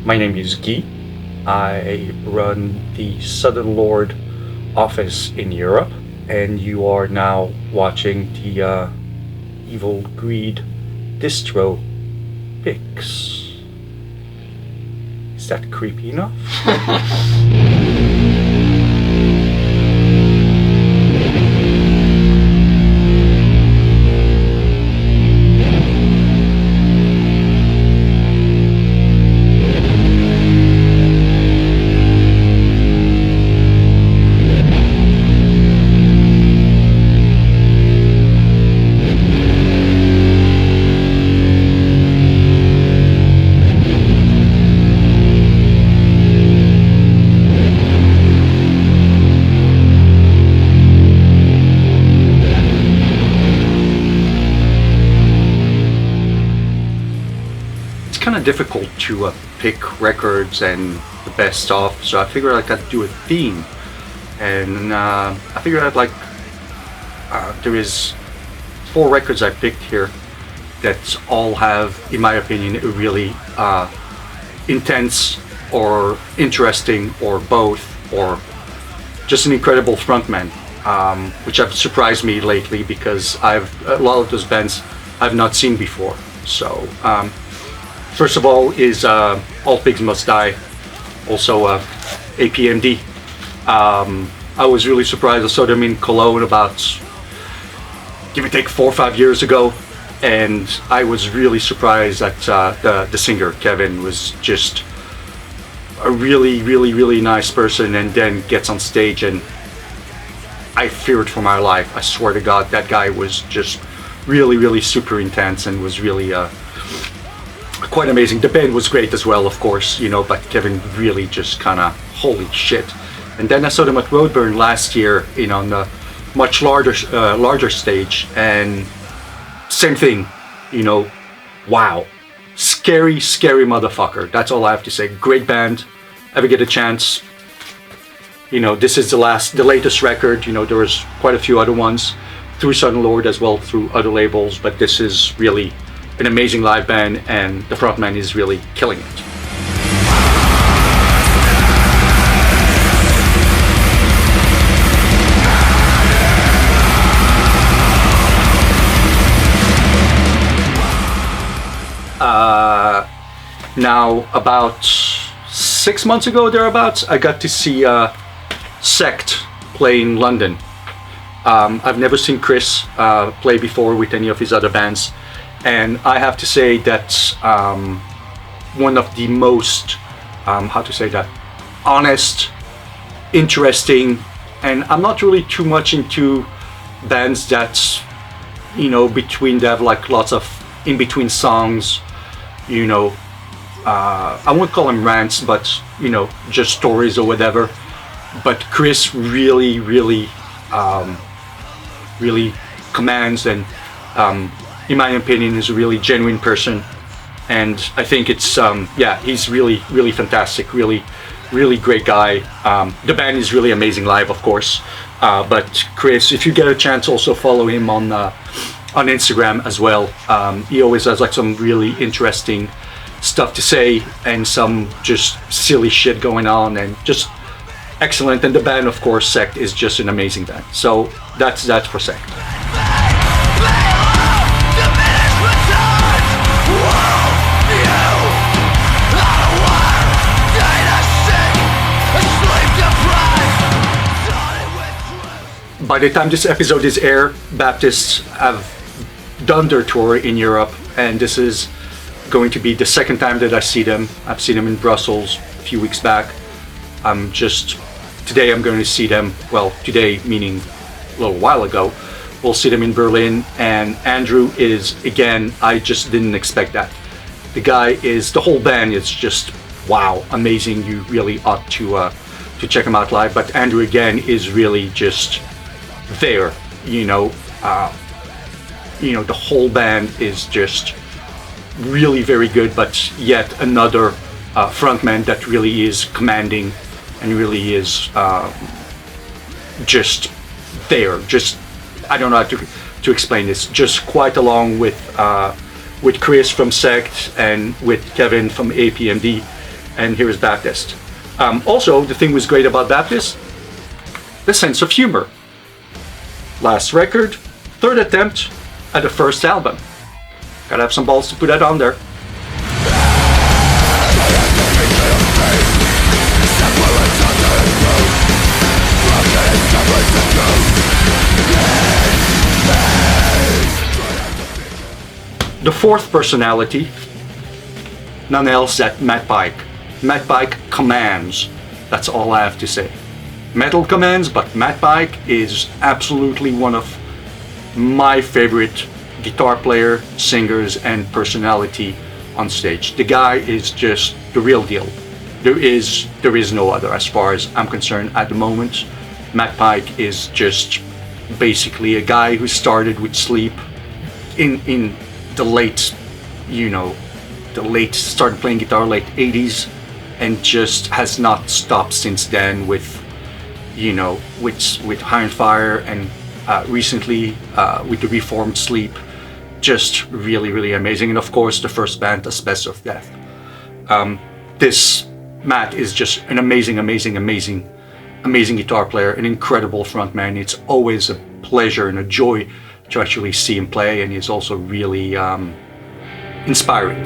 My name is Guy. I run the Southern Lord office in Europe, and you are now watching the Evil Greed Distro pics. Is that creepy enough? Kind of difficult to pick records and the best of, so I figured I could do a theme, and I figured I'd there is 4 records I picked here that all have, in my opinion, a really intense or interesting or both, or just an incredible frontman, which have surprised me lately because a lot of those bands I've not seen before. So first of all is All Pigs Must Die, also APMD. I was really surprised. I saw them in Cologne about, give or take, 4 or 5 years ago, and I was really surprised that the singer, Kevin, was just a really nice person, and then gets on stage and I feared for my life. I swear to God, that guy was just really super intense and was really quite amazing. The band was great as well, of course, but Kevin really just kind of, holy shit. And then I saw them at Roadburn last year, on the much larger stage, and same thing, wow, scary motherfucker. That's all I have to say. Great band. Ever get a chance, this is the latest record. There was quite a few other ones through Southern Lord as well, through other labels, but this is really an amazing live band, and the frontman is really killing it. Now, about 6 months ago, thereabouts, I got to see Sect play in London. I've never seen Chris play before with any of his other bands, and I have to say that one of the most, honest, interesting, and I'm not really too much into bands that, between they have like lots of in-between songs, I won't call them rants, but, just stories or whatever. But Chris really commands, and in my opinion, is a really genuine person, and I think it's he's really fantastic, really great guy. The band is really amazing live, of course, but Chris, if you get a chance, also follow him on Instagram as well. He always has like some really interesting stuff to say, and some just silly shit going on, and just excellent. And the band, of course, Sect, is just an amazing band. So that's for Sect. By the time this episode is aired, Baptists have done their tour in Europe, and this is going to be the second time that I see them. I've seen them in Brussels a few weeks back. Today I'm going to see them, well, today meaning a little while ago, we'll see them in Berlin, and Andrew is, again, I just didn't expect that. The whole band is just, wow, amazing. You really ought to check them out live. But Andrew, again, is really just there, the whole band is just really very good, but yet another frontman that really is commanding and really is just there. Just, I don't know how to explain this. Just quite along with Chris from Sect and with Kevin from APMD, and here is Baptist. Also, the thing was great about Baptist, the sense of humor. Last record, third attempt at the first album. Gotta have some balls to put that on there. The fourth personality, none else than Matt Pike. Matt Pike commands. That's all I have to say. Metal commands, but Matt Pike is absolutely one of my favorite guitar player, singers, and personality on stage. The guy is just the real deal. There is no other as far as I'm concerned at the moment. Matt Pike is just basically a guy who started with Sleep in the late, started playing guitar late 80s and just has not stopped since then with High on Fire and recently with the reformed Sleep. Just really, really amazing. And of course the first band, The Spess of Death. This Matt is just an amazing guitar player, an incredible frontman. It's always a pleasure and a joy to actually see him play, and he's also really inspiring.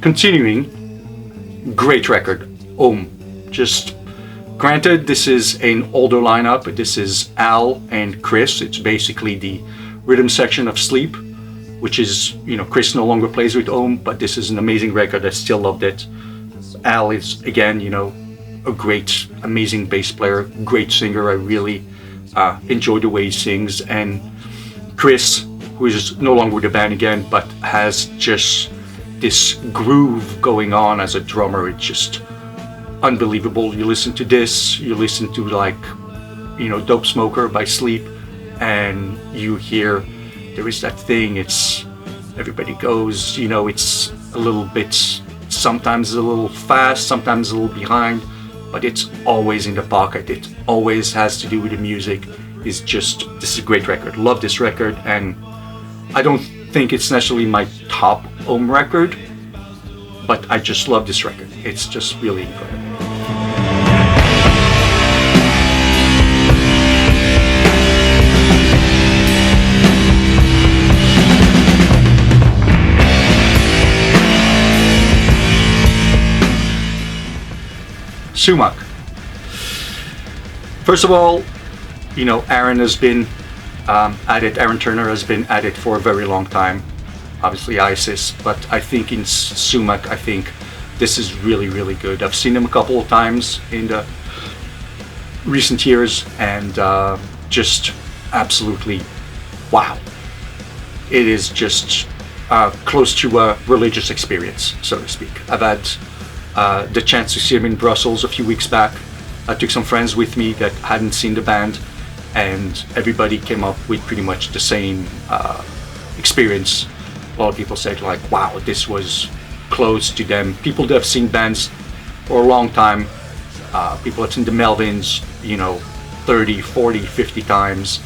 Continuing, great record, OM. Just granted, this is an older lineup. This is Al and Chris. It's basically the rhythm section of Sleep, which is, Chris no longer plays with OM, but this is an amazing record. I still loved it. Al is, again, a great, amazing bass player, great singer. I really enjoy the way he sings. And Chris, who is no longer with the band again, but has just this groove going on as a drummer. It's just unbelievable. You listen to this, you listen to Dope Smoker by Sleep, and you hear there is that thing. It's everybody goes, it's a little bit, sometimes a little fast, sometimes a little behind, but it's always in the pocket. It always has to do with the music. This is a great record. Love this record, and I don't think it's necessarily my top OM record, but I just love this record. It's just really incredible. Sumac. First of all, Aaron has been at it. Aaron Turner has been at it for a very long time. Obviously ISIS, but I think in Sumac, I think this is really, really good. I've seen him a couple of times in the recent years, and just absolutely wow. It is just close to a religious experience, so to speak. I've had the chance to see him in Brussels a few weeks back. I took some friends with me that hadn't seen the band, and everybody came up with pretty much the same experience. A lot of people said wow, this was close to them. People that have seen bands for a long time, people have seen the Melvins, 30, 40, 50 times,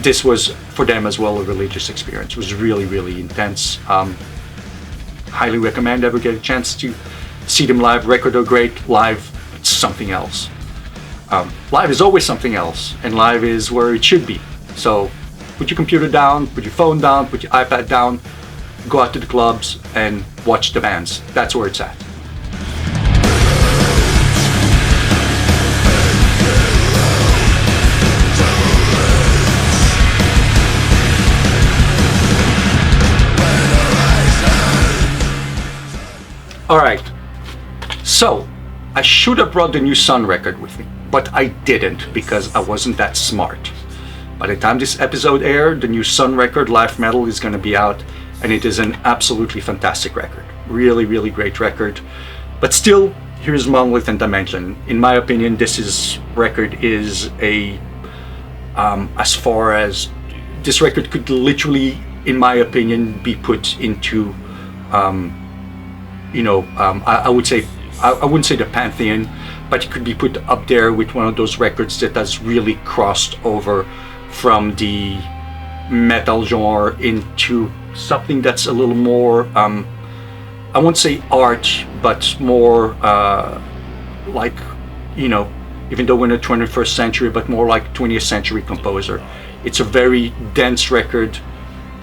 this was for them as well a religious experience. It was really, really intense. Highly recommend ever get a chance to see them live. Record are great. Live, it's something else. Live is always something else, and live is where it should be. So put your computer down, put your phone down, put your iPad down, go out to the clubs and watch the bands. That's where it's at. Alright, so I should have brought the new Sunn record with me, but I didn't because I wasn't that smart. By the time this episode aired, the new Sunn record, Life Metal, is going to be out, and it is an absolutely fantastic record. Really, really great record. But still, here's Monolith and Dimension. In my opinion, this record is as far as this record could literally, in my opinion, be put into I would say I wouldn't say the pantheon, but it could be put up there with one of those records that has really crossed over from the metal genre into something that's a little more, I won't say art, but more like, you know, even though we're in the 21st century, but more like 20th century composer. It's a very dense record.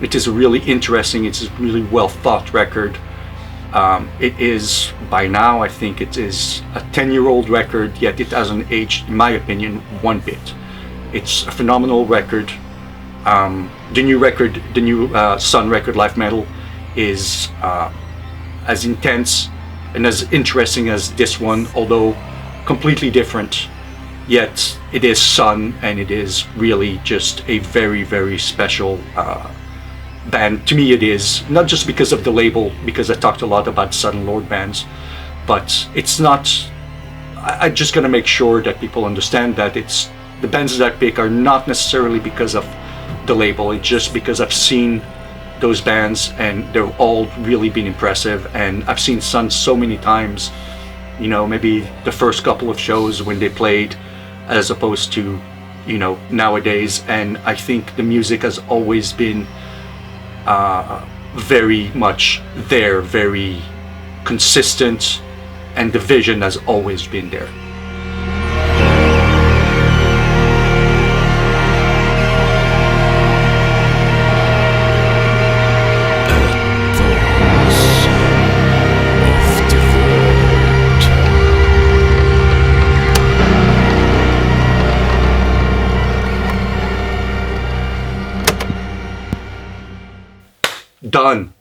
It is a really interesting, it's a really well thought record. It is, by now, I think it is a 10-year-old record, yet it hasn't aged, in my opinion, one bit. It's a phenomenal record. The new Sunn record, Life Metal, is as intense and as interesting as this one, although completely different. Yet it is Sunn, and it is really just a very, very special band. To me, it is, not just because of the label, because I talked a lot about Southern Lord bands, but it's not, I'm just gonna make sure that people understand that it's, the bands that I pick are not necessarily because of the label, it's just because I've seen those bands and they've all really been impressive, and I've seen Sunn so many times, you know, maybe the first couple of shows when they played, as opposed to, you know, nowadays, and I think the music has always been very much there, very consistent, and the vision has always been there. Done.